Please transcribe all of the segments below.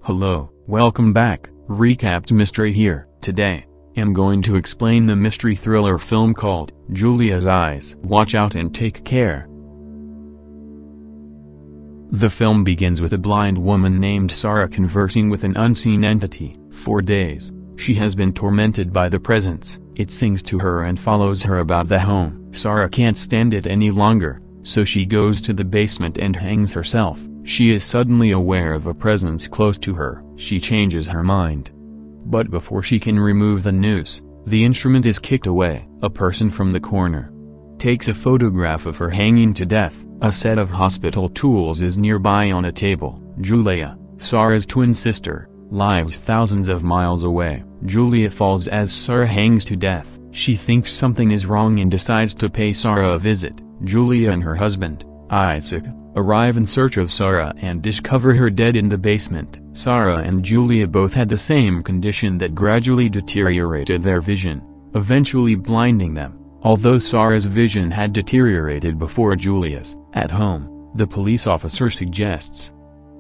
Hello, welcome back, Recapped Mystery here. Today, I'm going to explain the mystery thriller film called Julia's Eyes. Watch out and take care. The film begins with a blind woman named Sarah conversing with an unseen entity. For days, she has been tormented by the presence. It sings to her and follows her about the home. Sarah can't stand it any longer, so she goes to the basement and hangs herself. She is suddenly aware of a presence close to her. She changes her mind. But before she can remove the noose, the instrument is kicked away. A person from the corner takes a photograph of her hanging to death. A set of hospital tools is nearby on a table. Julia, Sarah's twin sister, lives thousands of miles away. Julia falls as Sarah hangs to death. She thinks something is wrong and decides to pay Sarah a visit. Julia and her husband, Isaac, arrive in search of Sarah and discover her dead in the basement. Sarah and Julia both had the same condition that gradually deteriorated their vision, eventually blinding them. Although Sarah's vision had deteriorated before Julia's. At home, the police officer suggests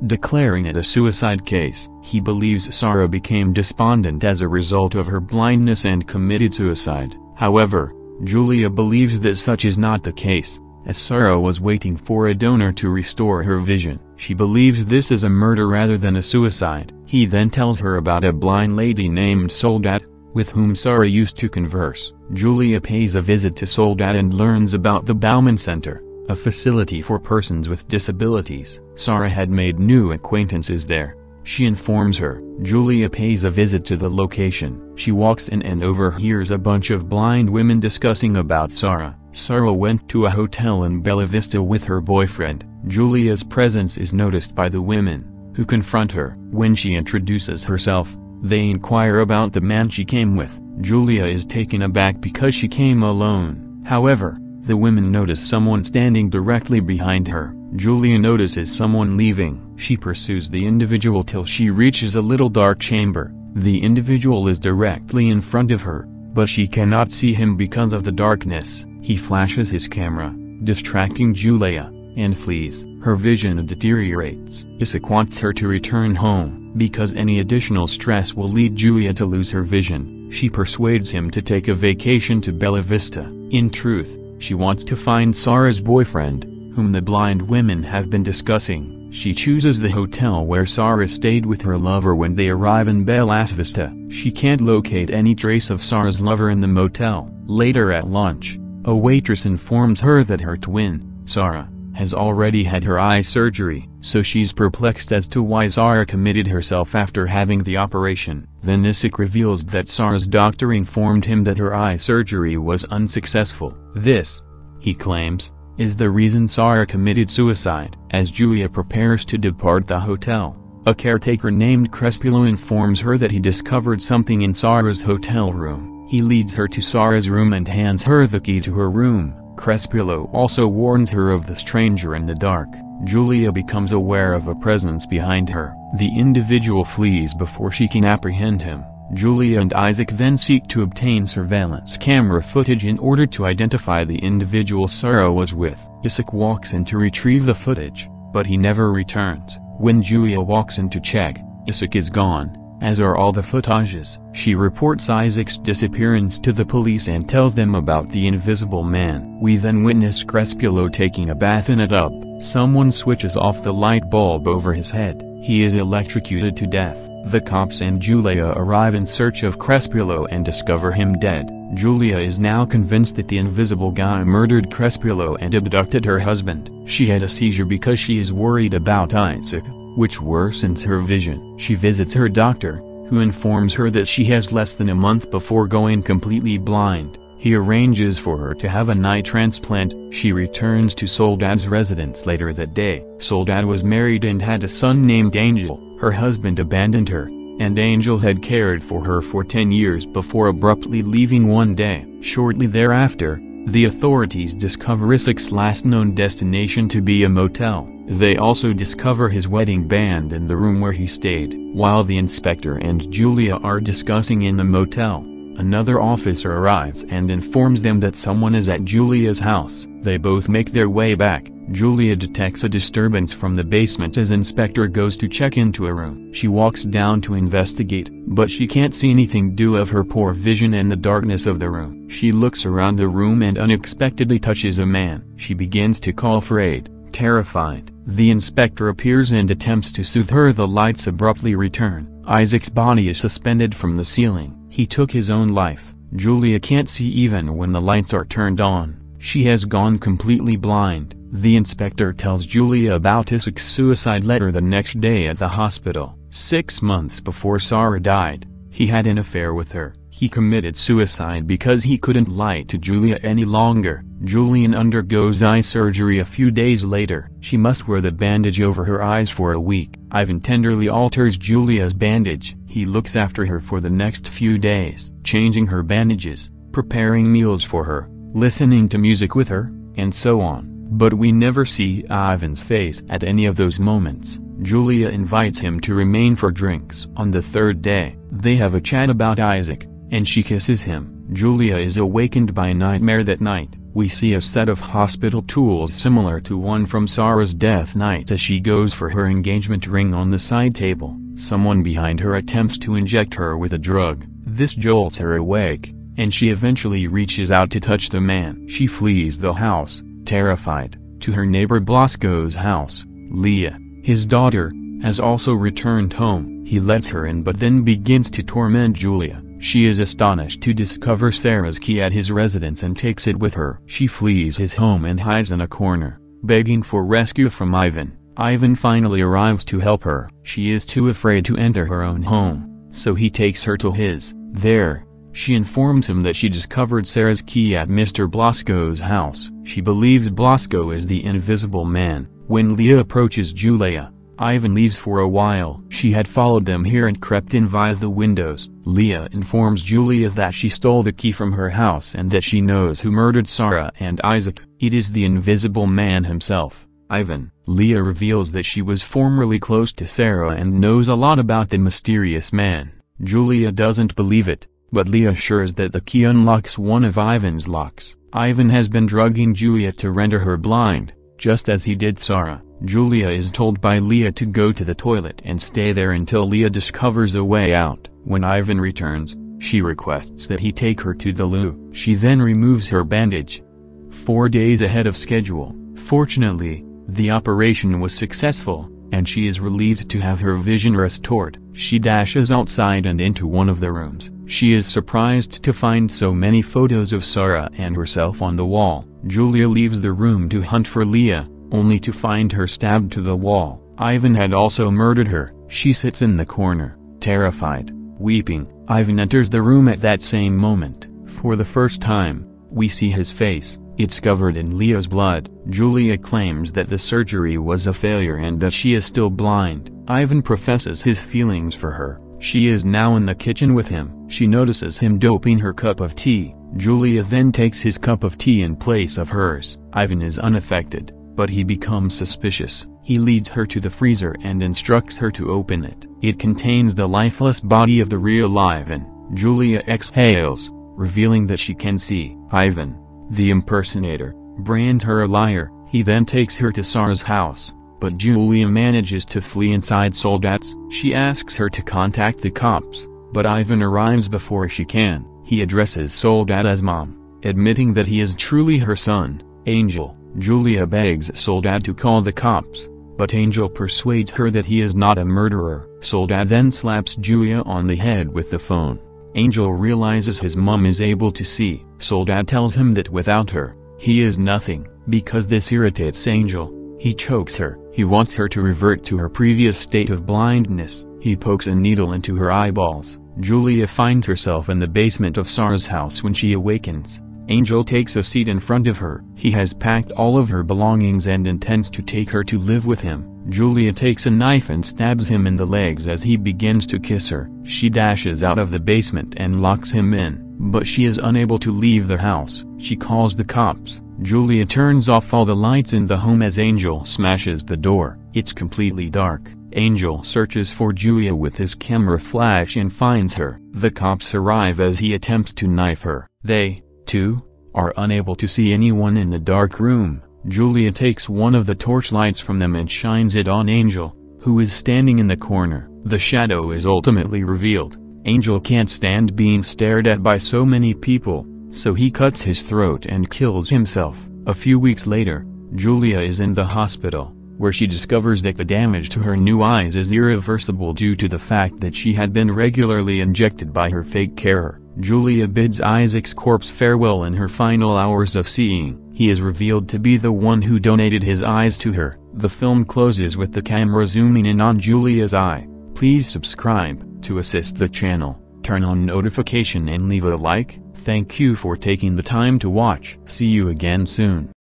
declaring it a suicide case. He believes Sarah became despondent as a result of her blindness and committed suicide. However, Julia believes that such is not the case, as Sarah was waiting for a donor to restore her vision. She believes this is a murder rather than a suicide. He then tells her about a blind lady named Soledad, with whom Sarah used to converse. Julia pays a visit to Soledad and learns about the Bauman Center, a facility for persons with disabilities. Sarah had made new acquaintances there. She informs her. Julia pays a visit to the location. She walks in and overhears a bunch of blind women discussing about Sarah. Sarah went to a hotel in Bella Vista with her boyfriend. Julia's presence is noticed by the women, who confront her. When she introduces herself, they inquire about the man she came with. Julia is taken aback because she came alone. However, the women notice someone standing directly behind her. Julia notices someone leaving. She pursues the individual till she reaches a little dark chamber. The individual is directly in front of her, but she cannot see him because of the darkness. He flashes his camera, distracting Julia, and flees. Her vision deteriorates. Isaac wants her to return home, because any additional stress will lead Julia to lose her vision. She persuades him to take a vacation to Bella Vista. In truth, she wants to find Sarah's boyfriend, whom the blind women have been discussing. She chooses the hotel where Sarah stayed with her lover. When they arrive in Bella Vista, she can't locate any trace of Sarah's lover in the motel. Later at lunch, a waitress informs her that her twin, Sarah, has already had her eye surgery, so she's perplexed as to why Sarah committed herself after having the operation. Then Isaac reveals that Sarah's doctor informed him that her eye surgery was unsuccessful. This, he claims, is the reason Sarah committed suicide. As Julia prepares to depart the hotel, a caretaker named Crespillo informs her that he discovered something in Sarah's hotel room. He leads her to Sarah's room and hands her the key to her room. Crespillo also warns her of the stranger in the dark. Julia becomes aware of a presence behind her. The individual flees before she can apprehend him. Julia and Isaac then seek to obtain surveillance camera footage in order to identify the individual Sarah was with. Isaac walks in to retrieve the footage, but he never returns. When Julia walks in to check, Isaac is gone, as are all the footages. She reports Isaac's disappearance to the police and tells them about the invisible man. We then witness Crespillo taking a bath in a tub. Someone switches off the light bulb over his head. He is electrocuted to death. The cops and Julia arrive in search of Crespillo and discover him dead. Julia is now convinced that the invisible guy murdered Crespillo and abducted her husband. She had a seizure because she is worried about Isaac, which worsens her vision. She visits her doctor, who informs her that she has less than a month before going completely blind. He arranges for her to have an eye transplant. She returns to Soledad's residence later that day. Soledad was married and had a son named Angel. Her husband abandoned her, and Angel had cared for her for 10 years before abruptly leaving one day. Shortly thereafter, the authorities discover Isaac's last known destination to be a motel. They also discover his wedding band in the room where he stayed. While the inspector and Julia are discussing in the motel, Another officer arrives and informs them that someone is at Julia's house. They both make their way back. Julia detects a disturbance from the basement as Inspector goes to check into a room. She walks down to investigate, but she can't see anything due of her poor vision and the darkness of the room. She looks around the room and unexpectedly touches a man. She begins to call for aid. Terrified, the inspector appears and attempts to soothe her. The lights abruptly return. Isaac's body is suspended from the ceiling. He took his own life. Julia can't see even when the lights are turned on. She has gone completely blind. The inspector tells Julia about Isaac's suicide letter the next day at the hospital. 6 months before Sarah died, he had an affair with her. He committed suicide because he couldn't lie to Julia any longer. Julian undergoes eye surgery a few days later. She must wear the bandage over her eyes for a week. Ivan tenderly alters Julia's bandage. He looks after her for the next few days, changing her bandages, preparing meals for her, listening to music with her, and so on. But we never see Ivan's face at any of those moments. Julia invites him to remain for drinks. On the third day, they have a chat about Isaac, and she kisses him. Julia is awakened by a nightmare that night. We see a set of hospital tools similar to one from Sarah's death night as she goes for her engagement ring on the side table. Someone behind her attempts to inject her with a drug. This jolts her awake, and she eventually reaches out to touch the man. She flees the house, terrified, to her neighbor Blasco's house. Leah, his daughter, has also returned home. He lets her in but then begins to torment Julia. She is astonished to discover Sarah's key at his residence and takes it with her. She flees his home and hides in a corner, begging for rescue from Ivan. Ivan finally arrives to help her. She is too afraid to enter her own home, so he takes her to his. There, she informs him that she discovered Sarah's key at Mr. Blasco's house. She believes Blasco is the Invisible Man. When Leah approaches Julia, Ivan leaves for a while. She had followed them here and crept in via the windows. Leah informs Julia that she stole the key from her house and that she knows who murdered Sarah and Isaac. It is the Invisible Man himself, Ivan. Leah reveals that she was formerly close to Sarah and knows a lot about the mysterious man. Julia doesn't believe it, but Leah assures that the key unlocks one of Ivan's locks. Ivan has been drugging Julia to render her blind, just as he did Sarah. Julia is told by Leah to go to the toilet and stay there until Leah discovers a way out. When Ivan returns, she requests that he take her to the loo. She then removes her bandage. 4 days ahead of schedule. Fortunately, the operation was successful, and she is relieved to have her vision restored. She dashes outside and into one of the rooms. She is surprised to find so many photos of Sarah and herself on the wall. Julia leaves the room to hunt for Leah, only to find her stabbed to the wall. Ivan had also murdered her. She sits in the corner, terrified, weeping. Ivan enters the room at that same moment. For the first time, we see his face. It's covered in Leah's blood. Julia claims that the surgery was a failure and that she is still blind. Ivan professes his feelings for her. She is now in the kitchen with him. She notices him doping her cup of tea. Julia then takes his cup of tea in place of hers. Ivan is unaffected, but he becomes suspicious. He leads her to the freezer and instructs her to open it. It contains the lifeless body of the real Ivan. Julia exhales, revealing that she can see. Ivan, the impersonator, brands her a liar. He then takes her to Sarah's house, but Julia manages to flee inside Soldat's. She asks her to contact the cops, but Ivan arrives before she can. He addresses Soldat as Mom, admitting that he is truly her son, Angel. Julia begs Soldat to call the cops, but Angel persuades her that he is not a murderer. Soldat then slaps Julia on the head with the phone. Angel realizes his mom is able to see. Soldat tells him that without her, he is nothing. Because this irritates Angel, he chokes her. He wants her to revert to her previous state of blindness. He pokes a needle into her eyeballs. Julia finds herself in the basement of Sarah's house when she awakens. Angel takes a seat in front of her. He has packed all of her belongings and intends to take her to live with him. Julia takes a knife and stabs him in the legs as he begins to kiss her. She dashes out of the basement and locks him in, but she is unable to leave the house. She calls the cops. Julia turns off all the lights in the home as Angel smashes the door. It's completely dark. Angel searches for Julia with his camera flash and finds her. The cops arrive as he attempts to knife her. They, too, are unable to see anyone in the dark room. Julia takes one of the torchlights from them and shines it on Angel, who is standing in the corner. The shadow is ultimately revealed. Angel can't stand being stared at by so many people, so he cuts his throat and kills himself. A few weeks later, Julia is in the hospital, where she discovers that the damage to her new eyes is irreversible due to the fact that she had been regularly injected by her fake carer. Julia bids Isaac's corpse farewell in her final hours of seeing. He is revealed to be the one who donated his eyes to her. The film closes with the camera zooming in on Julia's eye. Please subscribe to assist the channel, turn on notification and leave a like. Thank you for taking the time to watch. See you again soon.